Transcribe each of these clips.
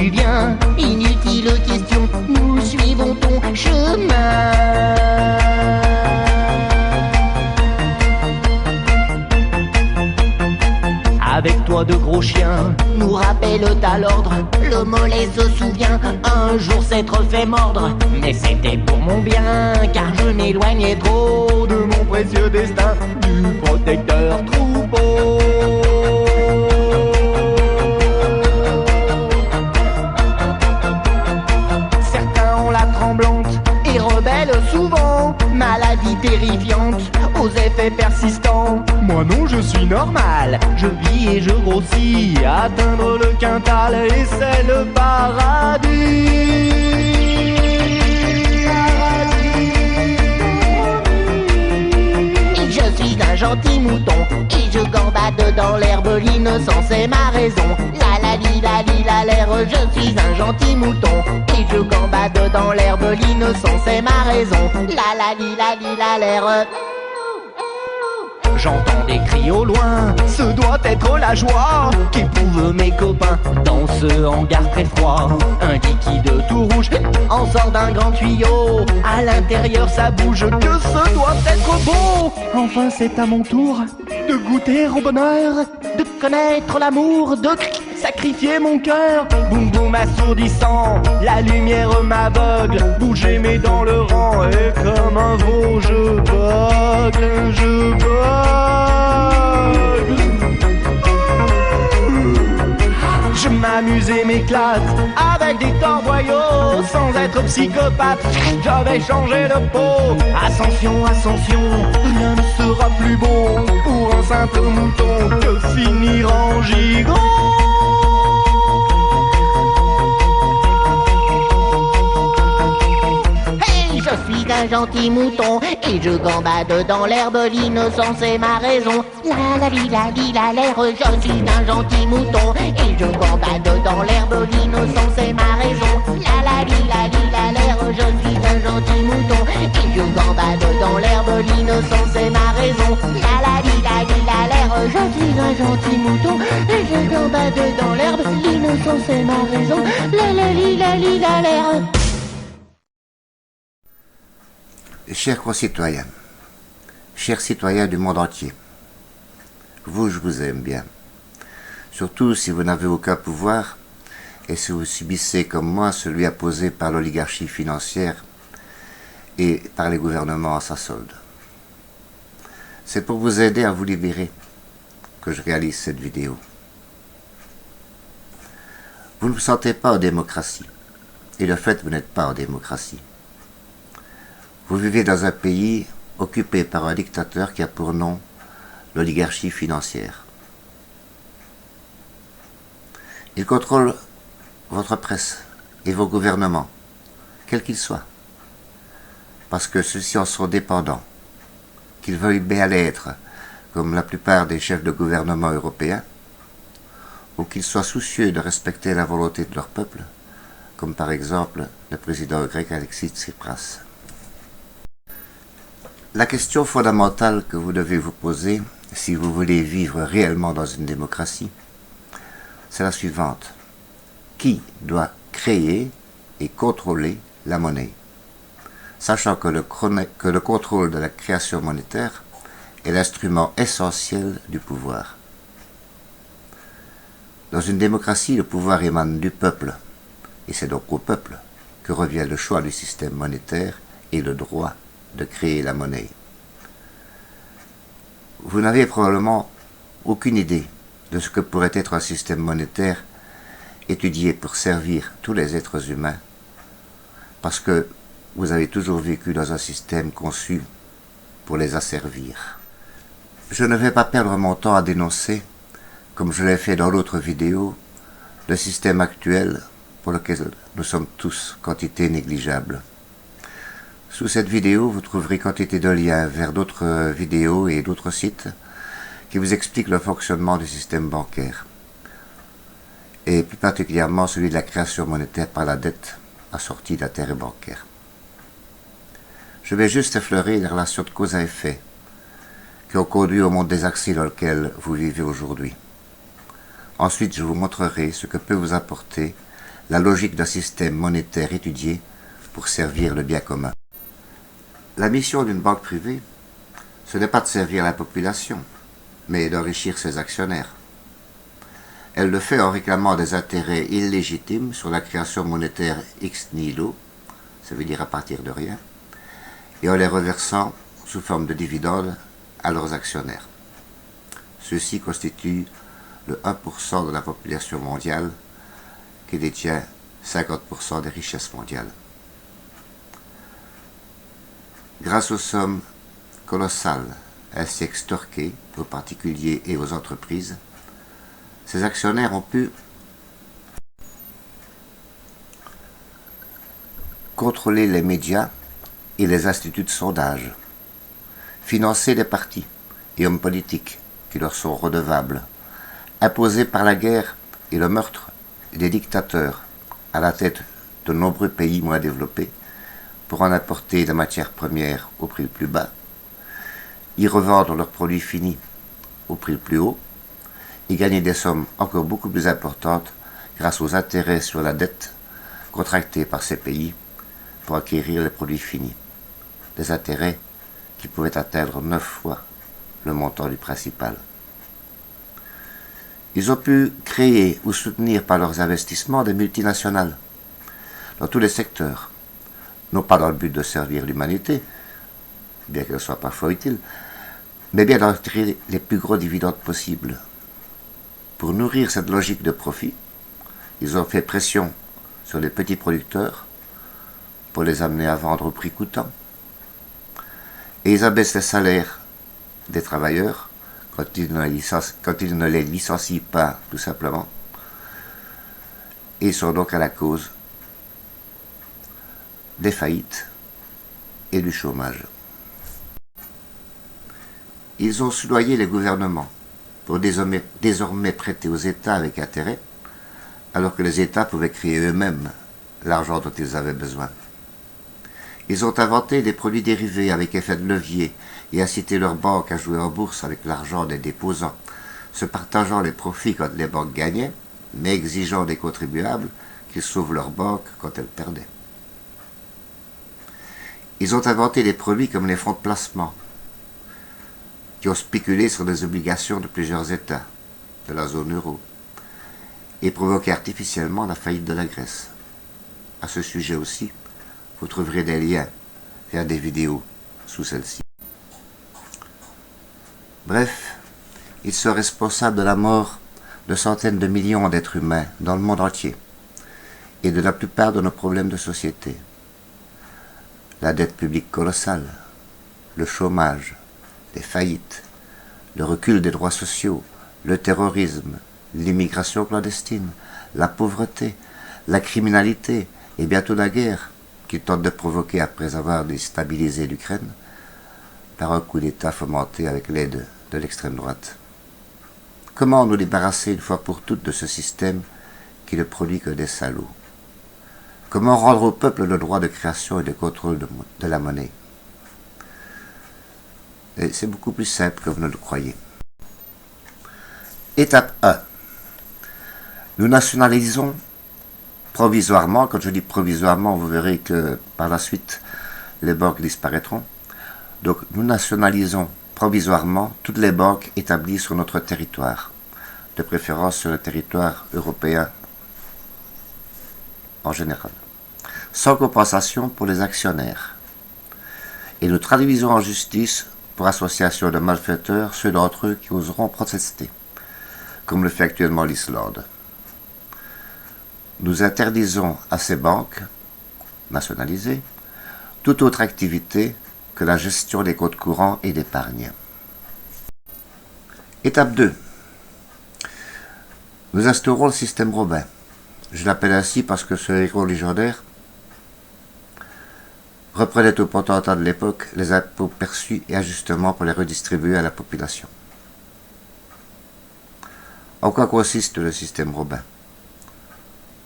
tu viens? Inutile question, nous suivons ton chemin. Avec toi de gros chiens nous rappellent à l'ordre. Le mollet se souvient un jour s'être fait mordre. Mais c'était pour mon bien, car je m'éloignais trop de mon précieux destin du protecteur troupeau. Certains ont la tremblante et rebelle souvent, maladie terrifiante aux effets persistants. Moi non, je suis normal, je vis et je grossis. Atteindre le quintal et c'est le paradis. Je suis un gentil mouton et je gambade dans l'herbe. L'innocence est ma raison. La la li la li la l'air. Je suis un gentil mouton et je gambade dans l'herbe. L'innocence est ma raison. La la li la li la l'air. J'entends des cris au loin, ce doit être la joie qu'éprouvent mes copains dans ce hangar très froid. Un liquide tout rouge en sort d'un grand tuyau. À l'intérieur ça bouge, que ce doit être beau. Enfin c'est à mon tour de goûter au bonheur, de connaître l'amour, de sacrifier mon cœur. Boum boum assourdissant, la lumière m'aveugle. Bouger mes dents le rang et comme un veau je bugle, je bugle. Je m'amuse et m'éclate avec des torboyaux. Sans être psychopathe, j'avais changé de peau. Ascension, ascension, rien ne sera plus bon pour un simple mouton que finir en gigot. Je suis un gentil mouton et je gambade dans l'herbe. L'innocence est ma raison. La la li la l'air. Je suis un gentil mouton et je gambade dans l'herbe. L'innocence est ma raison. La la li la l'air. Je suis un gentil mouton et je gambade dans l'herbe. L'innocence est ma raison. La la li la l'air. Je suis un gentil mouton et je gambade dans l'herbe. L'innocence est ma raison. La la li la l'air. Chers concitoyens, chers citoyens du monde entier, vous, je vous aime bien. Surtout si vous n'avez aucun pouvoir et si vous subissez comme moi celui imposé par l'oligarchie financière et par les gouvernements à sa solde. C'est pour vous aider à vous libérer que je réalise cette vidéo. Vous ne vous sentez pas en démocratie, et de fait vous n'êtes pas en démocratie. Vous vivez dans un pays occupé par un dictateur qui a pour nom l'oligarchie financière. Il contrôle votre presse et vos gouvernements, quels qu'ils soient, parce que ceux-ci en sont dépendants, qu'ils veuillent bien l'être, comme la plupart des chefs de gouvernement européens, ou qu'ils soient soucieux de respecter la volonté de leur peuple, comme par exemple le président grec Alexis Tsipras. La question fondamentale que vous devez vous poser, si vous voulez vivre réellement dans une démocratie, c'est la suivante. Qui doit créer et contrôler la monnaie? Sachant que le contrôle de la création monétaire est l'instrument essentiel du pouvoir. Dans une démocratie, le pouvoir émane du peuple, et c'est donc au peuple que revient le choix du système monétaire et le droit de créer la monnaie. Vous n'avez probablement aucune idée de ce que pourrait être un système monétaire étudié pour servir tous les êtres humains, parce que vous avez toujours vécu dans un système conçu pour les asservir. Je ne vais pas perdre mon temps à dénoncer, comme je l'ai fait dans l'autre vidéo, le système actuel pour lequel nous sommes tous quantité négligeable. Sous cette vidéo, vous trouverez quantité de liens vers d'autres vidéos et d'autres sites qui vous expliquent le fonctionnement du système bancaire, et plus particulièrement celui de la création monétaire par la dette assortie d'intérêts bancaires. Je vais juste effleurer les relations de cause à effet qui ont conduit au monde désaxé dans lequel vous vivez aujourd'hui. Ensuite, je vous montrerai ce que peut vous apporter la logique d'un système monétaire étudié pour servir le bien commun. La mission d'une banque privée, ce n'est pas de servir la population, mais d'enrichir ses actionnaires. Elle le fait en réclamant des intérêts illégitimes sur la création monétaire ex nihilo, ça veut dire à partir de rien, et en les reversant sous forme de dividendes à leurs actionnaires. Ceux-ci constituent le 1% de la population mondiale qui détient 50% des richesses mondiales. Grâce aux sommes colossales ainsi extorquées aux particuliers et aux entreprises, ces actionnaires ont pu contrôler les médias et les instituts de sondage, financer les partis et hommes politiques qui leur sont redevables, imposer par la guerre et le meurtre des dictateurs à la tête de nombreux pays moins développés pour en apporter des matières premières au prix le plus bas, y revendre leurs produits finis au prix le plus haut, et gagner des sommes encore beaucoup plus importantes grâce aux intérêts sur la dette contractée par ces pays pour acquérir les produits finis. Des intérêts qui pouvaient atteindre 9 fois le montant du principal. Ils ont pu créer ou soutenir par leurs investissements des multinationales dans tous les secteurs, non pas dans le but de servir l'humanité, bien qu'elle soit parfois utile, mais bien d'en tirer les plus gros dividendes possibles. Pour nourrir cette logique de profit, ils ont fait pression sur les petits producteurs pour les amener à vendre au prix coûtant. Et ils abaissent les salaires des travailleurs quand ils ne les licencient pas, tout simplement. Et ils sont donc à la cause des faillites et du chômage. Ils ont soudoyé les gouvernements pour désormais prêter aux États avec intérêt, alors que les États pouvaient créer eux-mêmes l'argent dont ils avaient besoin. Ils ont inventé des produits dérivés avec effet de levier et incité leurs banques à jouer en bourse avec l'argent des déposants, se partageant les profits quand les banques gagnaient, mais exigeant des contribuables qu'ils sauvent leur banque quand elles perdaient. Ils ont inventé des produits comme les fonds de placement, qui ont spéculé sur des obligations de plusieurs États de la zone euro et provoqué artificiellement la faillite de la Grèce. À ce sujet aussi, vous trouverez des liens vers des vidéos sous celle-ci. Bref, ils sont responsables de la mort de centaines de millions d'êtres humains dans le monde entier et de la plupart de nos problèmes de société. La dette publique colossale, le chômage, les faillites, le recul des droits sociaux, le terrorisme, l'immigration clandestine, la pauvreté, la criminalité et bientôt la guerre qu'ils tentent de provoquer après avoir déstabilisé l'Ukraine par un coup d'État fomenté avec l'aide de l'extrême droite. Comment nous débarrasser une fois pour toutes de ce système qui ne produit que des salauds? Comment rendre au peuple le droit de création et de contrôle de la monnaie? Et c'est beaucoup plus simple que vous ne le croyez. Étape 1. Nous nationalisons provisoirement. Quand je dis provisoirement, vous verrez que par la suite, les banques disparaîtront. Donc nous nationalisons provisoirement toutes les banques établies sur notre territoire, de préférence sur le territoire européen en général, sans compensation pour les actionnaires. Et nous traduisons en justice pour association de malfaiteurs ceux d'entre eux qui oseront protester, comme le fait actuellement l'Islande. Nous interdisons à ces banques nationalisées toute autre activité que la gestion des comptes courants et d'épargne. Étape 2. Nous instaurons le système Robin. Je l'appelle ainsi parce que ce héros légendaire reprenait au potentat de l'époque les impôts perçus et ajustements pour les redistribuer à la population. En quoi consiste le système Robin?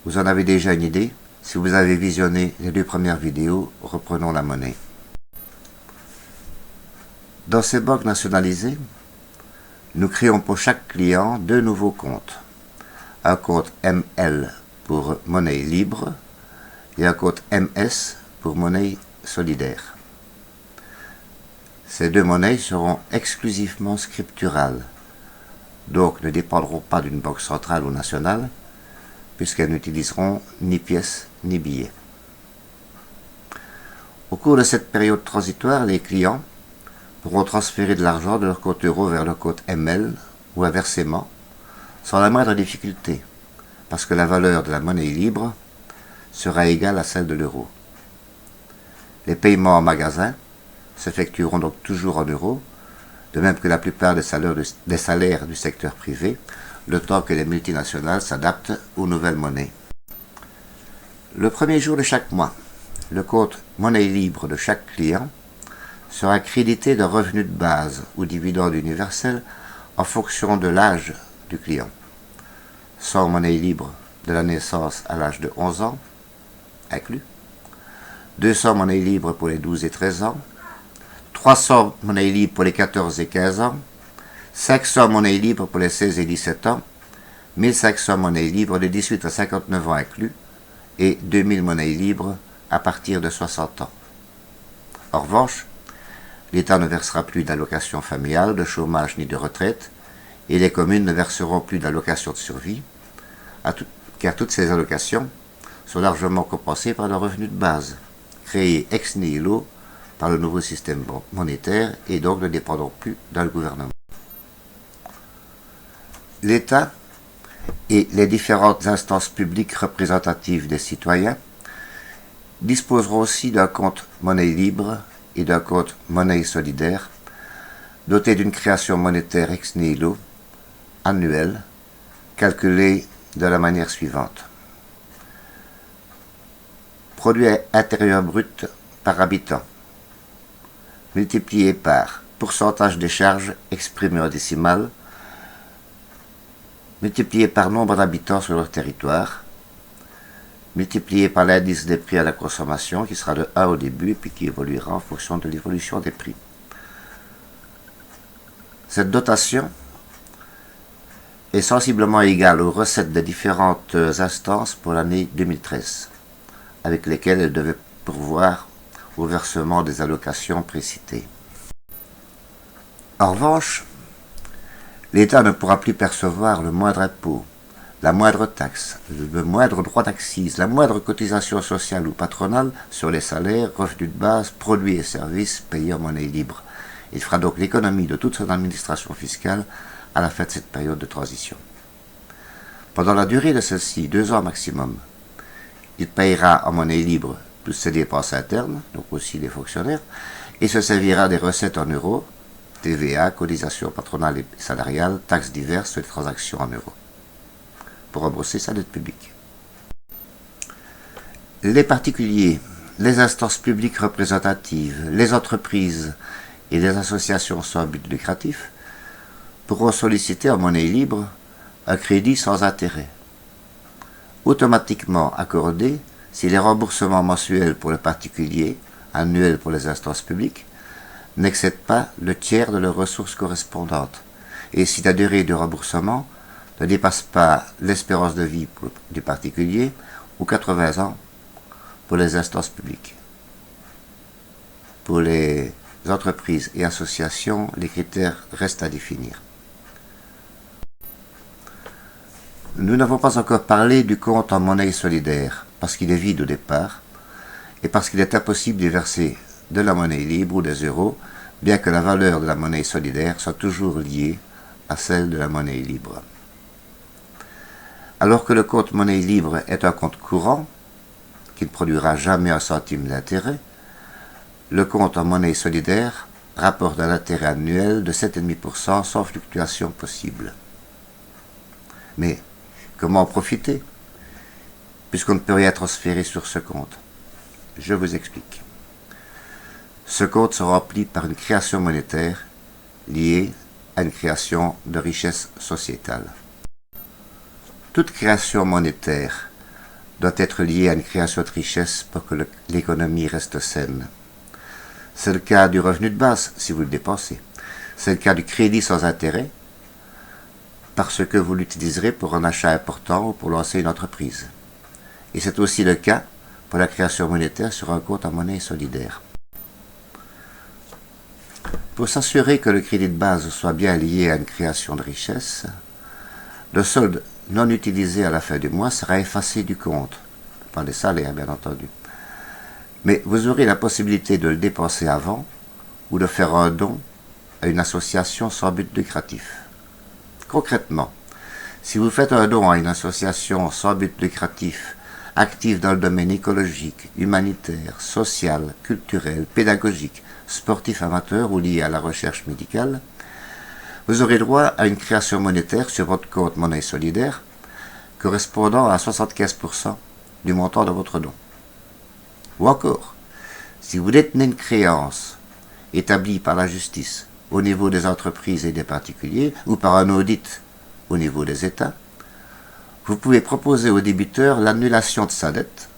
Vous en avez déjà une idée si vous avez visionné les 2 premières vidéos Reprenons la monnaie. Dans ces banques nationalisées, nous créons pour chaque client 2 nouveaux comptes. Un compte ML pour monnaie libre et un code MS pour monnaie solidaire. Ces deux monnaies seront exclusivement scripturales, donc ne dépendront pas d'une banque centrale ou nationale, puisqu'elles n'utiliseront ni pièces ni billets. Au cours de cette période transitoire, les clients pourront transférer de l'argent de leur compte euro vers le compte ML ou inversement, sans la moindre difficulté, parce que la valeur de la monnaie libre sera égale à celle de l'euro. Les paiements en magasin s'effectueront donc toujours en euros, de même que la plupart des salaires du secteur privé, le temps que les multinationales s'adaptent aux nouvelles monnaies. Le premier jour de chaque mois, le compte monnaie libre de chaque client sera crédité d'un revenu de base ou dividende universel en fonction de l'âge du client. 100 monnaies libres de la naissance à l'âge de 11 ans, inclus. 200 monnaies libres pour les 12 et 13 ans. 300 monnaies libres pour les 14 et 15 ans. 500 monnaies libres pour les 16 et 17 ans, 1500 monnaies libres de 18 à 59 ans inclus, et 2000 monnaies libres à partir de 60 ans. En revanche, l'État ne versera plus d'allocations familiales, de chômage ni de retraite, et les communes ne verseront plus d'allocations de survie, car toutes ces allocations sont largement compensées par le revenu de base, créé ex nihilo par le nouveau système monétaire et donc ne dépendront plus d'un gouvernement. L'État et les différentes instances publiques représentatives des citoyens disposeront aussi d'un compte monnaie libre et d'un compte monnaie solidaire doté d'une création monétaire ex nihilo annuelle calculée de la manière suivante. Produit intérieur brut par habitant multiplié par pourcentage des charges exprimé en décimales multiplié par nombre d'habitants sur leur territoire, multiplié par l'indice des prix à la consommation, qui sera de 1 au début et puis qui évoluera en fonction de l'évolution des prix. Cette dotation est sensiblement égale aux recettes des différentes instances pour l'année 2013, avec lesquelles elle devait pourvoir au versement des allocations précitées. En revanche, l'État ne pourra plus percevoir le moindre impôt, la moindre taxe, le moindre droit d'accise, la moindre cotisation sociale ou patronale sur les salaires, revenus de base, produits et services payés en monnaie libre. Il fera donc l'économie de toute son administration fiscale à la fin de cette période de transition. Pendant la durée de celle-ci, 2 ans maximum, il payera en monnaie libre toutes ses dépenses internes, donc aussi les fonctionnaires, et se servira des recettes en euros, TVA, cotisation patronale et salariale, taxes diverses et transactions en euros, pour rembourser sa dette publique. Les particuliers, les instances publiques représentatives, les entreprises et les associations sans but lucratif pourront solliciter en monnaie libre un crédit sans intérêt, automatiquement accordé si les remboursements mensuels pour le particulier, annuels pour les instances publiques, n'excèdent pas le tiers de leurs ressources correspondantes, et si la durée de remboursement ne dépasse pas l'espérance de vie du particulier ou 80 ans pour les instances publiques. Pour les entreprises et associations, les critères restent à définir. Nous n'avons pas encore parlé du compte en monnaie solidaire, parce qu'il est vide au départ, et parce qu'il est impossible d'y verser de la monnaie libre ou des euros, bien que la valeur de la monnaie solidaire soit toujours liée à celle de la monnaie libre. Alors que le compte monnaie libre est un compte courant, qui ne produira jamais un centime d'intérêt, le compte en monnaie solidaire rapporte un intérêt annuel de 7,5% sans fluctuation possible. Mais comment en profiter, puisqu'on ne peut rien transférer sur ce compte? Je vous explique. Ce compte se remplit par une création monétaire liée à une création de richesse sociétale. Toute création monétaire doit être liée à une création de richesse pour que l'économie reste saine. C'est le cas du revenu de base, si vous le dépensez. C'est le cas du crédit sans intérêt, parce que vous l'utiliserez pour un achat important ou pour lancer une entreprise. Et c'est aussi le cas pour la création monétaire sur un compte en monnaie solidaire. Pour s'assurer que le crédit de base soit bien lié à une création de richesse, le solde non utilisé à la fin du mois sera effacé du compte, pas les salaires bien entendu. Mais vous aurez la possibilité de le dépenser avant ou de faire un don à une association sans but lucratif. Concrètement, si vous faites un don à une association sans but lucratif active dans le domaine écologique, humanitaire, social, culturel, pédagogique, sportif amateur ou lié à la recherche médicale, vous aurez droit à une création monétaire sur votre compte monnaie solidaire correspondant à 75% du montant de votre don. Ou encore, si vous détenez une créance établie par la justice au niveau des entreprises et des particuliers ou par un audit au niveau des États, vous pouvez proposer au débiteur l'annulation de sa dette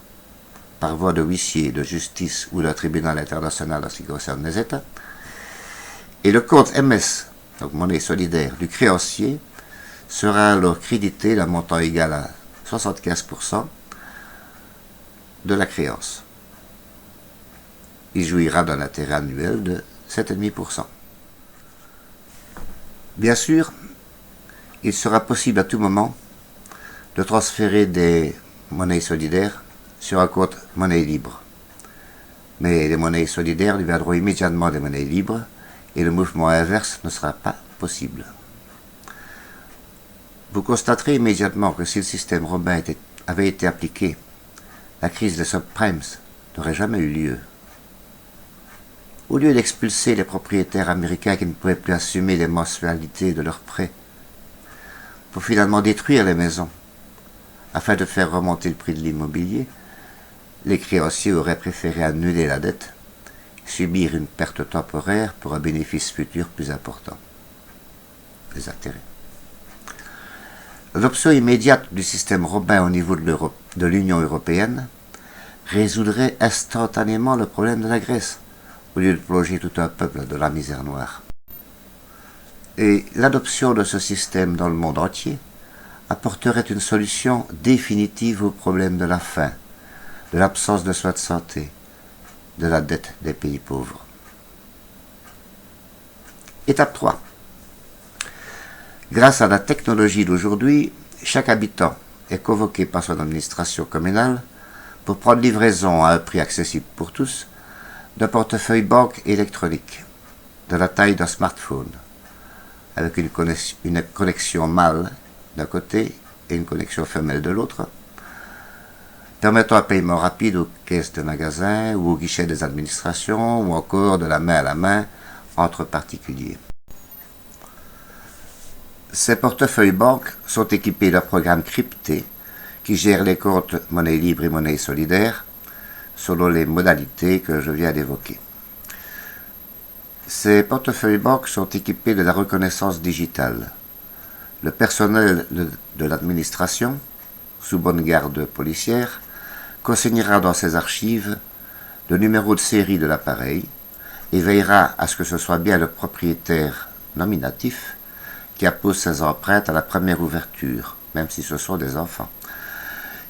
par voie de huissier, de justice ou d'un tribunal international en ce qui concerne les États, et le compte MS, donc monnaie solidaire, du créancier sera alors crédité d'un montant égal à 75% de la créance. Il jouira d'un intérêt annuel de 7,5%. Bien sûr, il sera possible à tout moment de transférer des monnaies solidaires sur un compte monnaie libre. Mais les monnaies solidaires deviendront immédiatement des monnaies libres et le mouvement inverse ne sera pas possible. Vous constaterez immédiatement que si le système Robin avait été appliqué, la crise des subprimes n'aurait jamais eu lieu. Au lieu d'expulser les propriétaires américains qui ne pouvaient plus assumer les mensualités de leurs prêts, pour finalement détruire les maisons, afin de faire remonter le prix de l'immobilier, les créanciers auraient préféré annuler la dette, subir une perte temporaire pour un bénéfice futur plus important. Les intérêts. L'option immédiate du système Robin au niveau de l'Union européenne résoudrait instantanément le problème de la Grèce, au lieu de plonger tout un peuple de la misère noire. Et l'adoption de ce système dans le monde entier apporterait une solution définitive au problème de la faim, de l'absence de soins de santé, de la dette des pays pauvres. Étape 3. Grâce à la technologie d'aujourd'hui, chaque habitant est convoqué par son administration communale pour prendre livraison à un prix accessible pour tous d'un portefeuille banque électronique de la taille d'un smartphone, avec une connexion mâle d'un côté et une connexion femelle de l'autre, permettant un paiement rapide aux caisses de magasins ou au guichet des administrations ou encore de la main à la main entre particuliers. Ces portefeuilles banques sont équipés d'un programme crypté qui gère les comptes monnaie libre et monnaie solidaire selon les modalités que je viens d'évoquer. Ces portefeuilles banques sont équipés de la reconnaissance digitale. Le personnel de l'administration, sous bonne garde policière, consignera dans ses archives le numéro de série de l'appareil et veillera à ce que ce soit bien le propriétaire nominatif qui appose ses empreintes à la première ouverture, même si ce sont des enfants,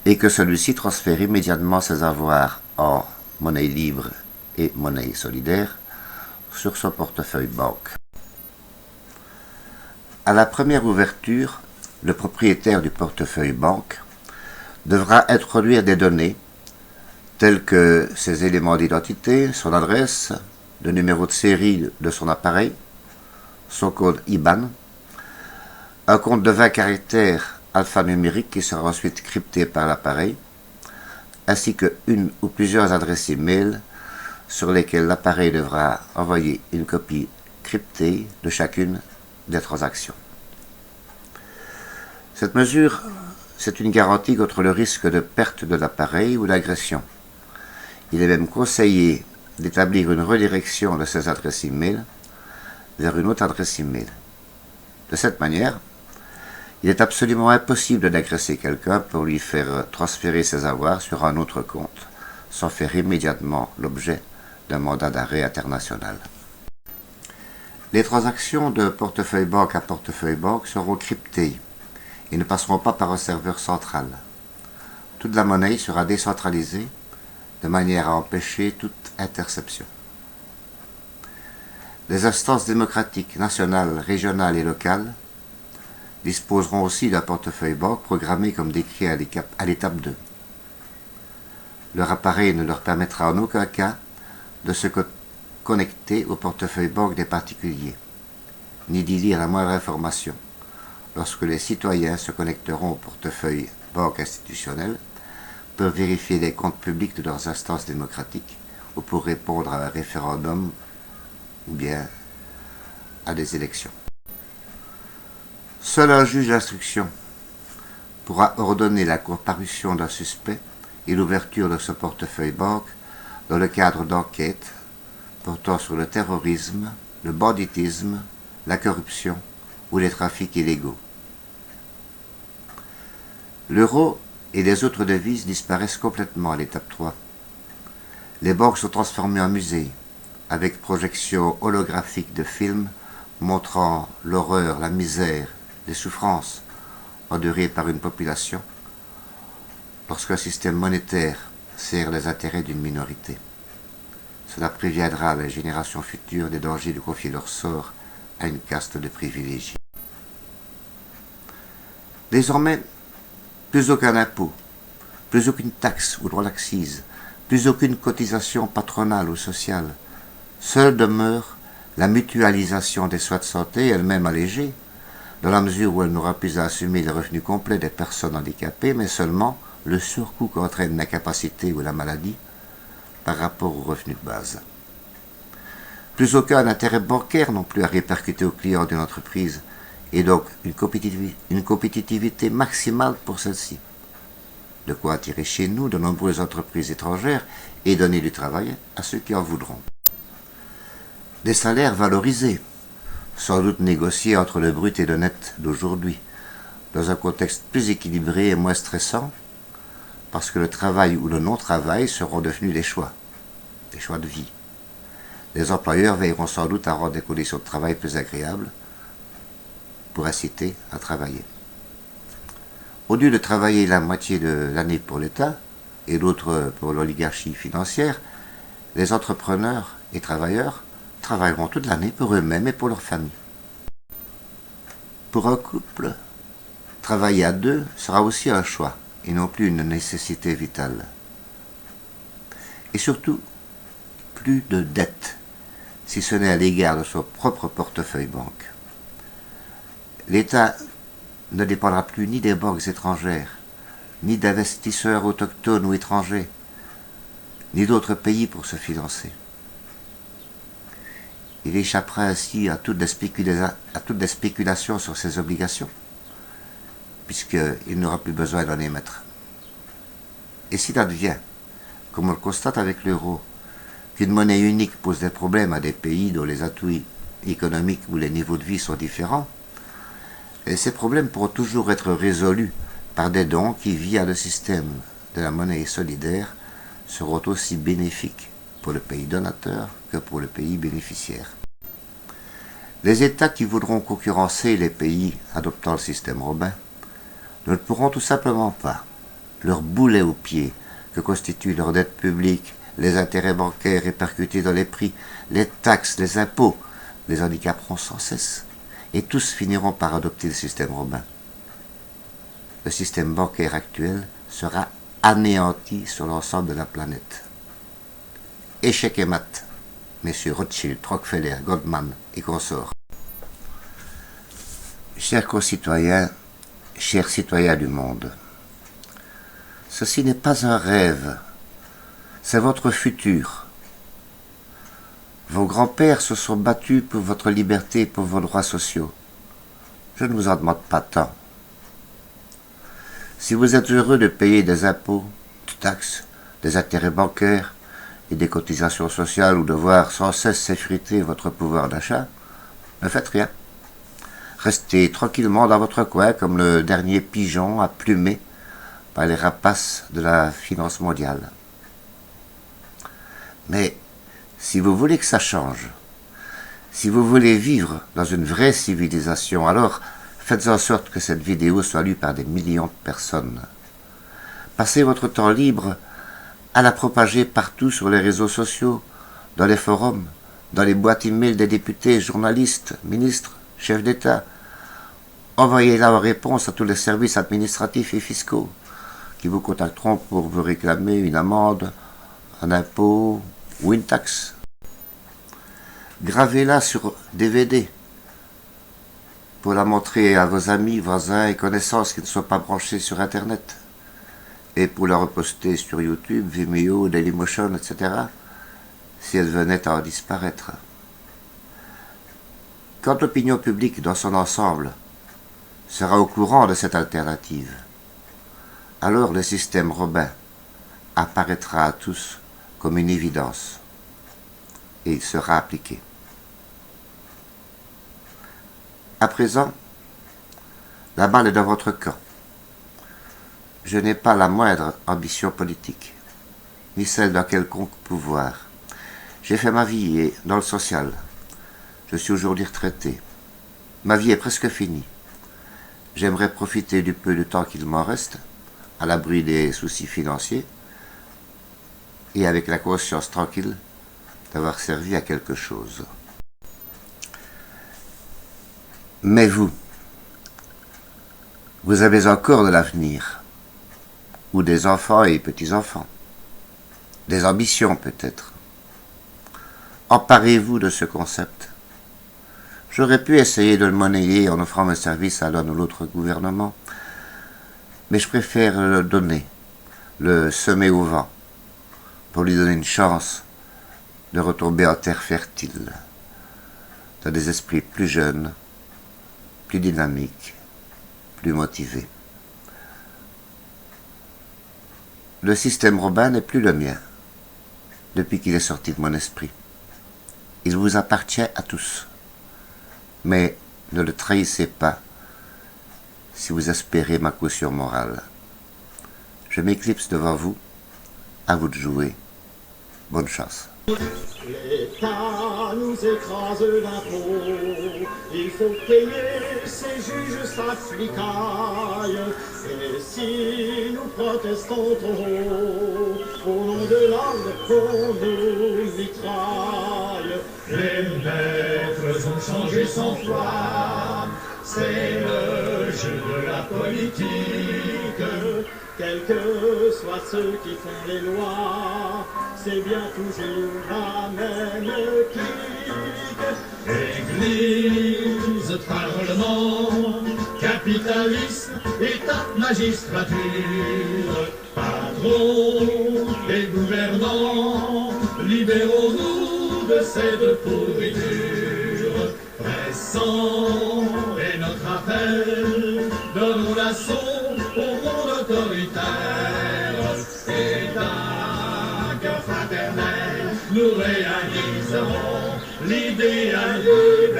et que celui-ci transfère immédiatement ses avoirs en monnaie libre et monnaie solidaire sur son portefeuille banque. À la première ouverture, le propriétaire du portefeuille banque devra introduire des données telles que ses éléments d'identité, son adresse, le numéro de série de son appareil, son code IBAN, un compte de 20 caractères alphanumériques qui sera ensuite crypté par l'appareil, ainsi que une ou plusieurs adresses e-mail sur lesquelles l'appareil devra envoyer une copie cryptée de chacune des transactions. Cette mesure, c'est une garantie contre le risque de perte de l'appareil ou d'agression. Il est même conseillé d'établir une redirection de ces adresses e-mail vers une autre adresse e-mail. De cette manière, il est absolument impossible d'agresser quelqu'un pour lui faire transférer ses avoirs sur un autre compte, sans faire immédiatement l'objet d'un mandat d'arrêt international. Les transactions de portefeuille banque à portefeuille banque seront cryptées et ne passeront pas par un serveur central. toute la monnaie sera décentralisée de manière à empêcher toute interception. Les instances démocratiques nationales, régionales et locales disposeront aussi d'un portefeuille banque programmé comme décrit à l'étape 2. Leur appareil ne leur permettra en aucun cas de se connecter au portefeuille banque des particuliers, ni d'y lire la moindre information. Lorsque les citoyens se connecteront au portefeuille banque institutionnel, peuvent vérifier les comptes publics de leurs instances démocratiques ou pour répondre à un référendum ou bien à des élections. Seul un juge d'instruction pourra ordonner la comparution d'un suspect et l'ouverture de ce portefeuille banque dans le cadre d'enquêtes portant sur le terrorisme, le banditisme, la corruption ou les trafics illégaux. L'euro et les autres devises disparaissent complètement à l'étape 3. Les banques sont transformées en musées, avec projection holographique de films montrant l'horreur, la misère, les souffrances endurées par une population lorsqu'un système monétaire sert les intérêts d'une minorité. Cela préviendra les générations futures des dangers de confier leur sort à une caste de privilégiés. Désormais, plus aucun impôt, plus aucune taxe ou droit d'accise, plus aucune cotisation patronale ou sociale. Seule demeure la mutualisation des soins de santé, elle-même allégée, dans la mesure où elle n'aura plus à assumer le revenu complet des personnes handicapées, mais seulement le surcoût qu'entraîne l'incapacité ou la maladie par rapport au revenu de base. Plus aucun intérêt bancaire non plus à répercuter aux clients d'une entreprise, et donc une compétitivité maximale pour celle-ci. De quoi attirer chez nous de nombreuses entreprises étrangères et donner du travail à ceux qui en voudront. Des salaires valorisés, sans doute négociés entre le brut et le net d'aujourd'hui, dans un contexte plus équilibré et moins stressant, parce que le travail ou le non-travail seront devenus des choix de vie. Les employeurs veilleront sans doute à rendre des conditions de travail plus agréables, pour inciter à travailler. Au lieu de travailler la moitié de l'année pour l'État et l'autre pour l'oligarchie financière, les entrepreneurs et travailleurs travailleront toute l'année pour eux-mêmes et pour leur famille. Pour un couple, travailler à deux sera aussi un choix et non plus une nécessité vitale. Et surtout, plus de dettes, si ce n'est à l'égard de son propre portefeuille banque. L'État ne dépendra plus ni des banques étrangères, ni d'investisseurs autochtones ou étrangers, ni d'autres pays pour se financer. Il échappera ainsi à toutes les spéculations sur ses obligations, puisqu'il n'aura plus besoin d'en émettre. Et s'il advient, comme on le constate avec l'euro, qu'une monnaie unique pose des problèmes à des pays dont les atouts économiques ou les niveaux de vie sont différents, et ces problèmes pourront toujours être résolus par des dons qui, via le système de la monnaie solidaire, seront aussi bénéfiques pour le pays donateur que pour le pays bénéficiaire. Les États qui voudront concurrencer les pays adoptant le système romain ne le pourront tout simplement pas. Leur boulet au pied que constituent leur dette publique, les intérêts bancaires répercutés dans les prix, les taxes, les impôts, les handicaperont sans cesse. Et tous finiront par adopter le système romain. Le système bancaire actuel sera anéanti sur l'ensemble de la planète. Échec et mat, messieurs Rothschild, Rockefeller, Goldman et consorts. Chers concitoyens, chers citoyens du monde, ceci n'est pas un rêve, c'est votre futur. Vos grands-pères se sont battus pour votre liberté et pour vos droits sociaux. Je ne vous en demande pas tant. Si vous êtes heureux de payer des impôts, des taxes, des intérêts bancaires et des cotisations sociales ou de voir sans cesse s'effriter votre pouvoir d'achat, ne faites rien. Restez tranquillement dans votre coin comme le dernier pigeon applumé par les rapaces de la finance mondiale. Mais si vous voulez que ça change, si vous voulez vivre dans une vraie civilisation, alors faites en sorte que cette vidéo soit lue par des millions de personnes. Passez votre temps libre à la propager partout sur les réseaux sociaux, dans les forums, dans les boîtes e-mail des députés, journalistes, ministres, chefs d'État. Envoyez là vos réponses à tous les services administratifs et fiscaux qui vous contacteront pour vous réclamer une amende, un impôt ou une taxe. Gravez-la sur DVD pour la montrer à vos amis, voisins et connaissances qui ne sont pas branchés sur Internet, et pour la reposter sur YouTube, Vimeo, Dailymotion, etc., si elle venait à en disparaître. Quand l'opinion publique dans son ensemble sera au courant de cette alternative, alors le système Robin apparaîtra à tous comme une évidence et il sera appliqué. À présent, la balle est dans votre camp. Je n'ai pas la moindre ambition politique, ni celle d'un quelconque pouvoir. J'ai fait ma vie et dans le social. Je suis aujourd'hui retraité. Ma vie est presque finie. J'aimerais profiter du peu de temps qu'il m'en reste, à l'abri des soucis financiers, et avec la conscience tranquille d'avoir servi à quelque chose. Mais vous avez encore de l'avenir, ou des enfants et petits-enfants, des ambitions peut-être. Emparez-vous de ce concept. J'aurais pu essayer de le monnayer en offrant mes services à l'un ou l'autre gouvernement, mais je préfère le donner, le semer au vent, pour lui donner une chance de retomber en terre fertile, dans des esprits plus jeunes, plus dynamiques, plus motivés. Le système Robin n'est plus le mien, depuis qu'il est sorti de mon esprit. Il vous appartient à tous, mais ne le trahissez pas si vous espérez ma caution morale. Je m'éclipse devant vous, à vous de jouer. Bonne chance. L'État nous écrase d'impôts, il faut payer ses juges s'afflicaillent. Et si nous protestons trop haut, au nom de l'ordre qu'on nous mitraille, les maîtres ont changé sans foi, c'est le jeu de la politique. Quels que soient ceux qui font les lois, c'est bien toujours la même clique. Église, parlement, capitalisme, État, magistrature, patron et gouvernants, libérons-nous de cette pourriture. Pressant est notre appel, donnons l'assaut au monde autoritaire, et d'un cœur fraternel, nous réaliserons l'idéal libéral.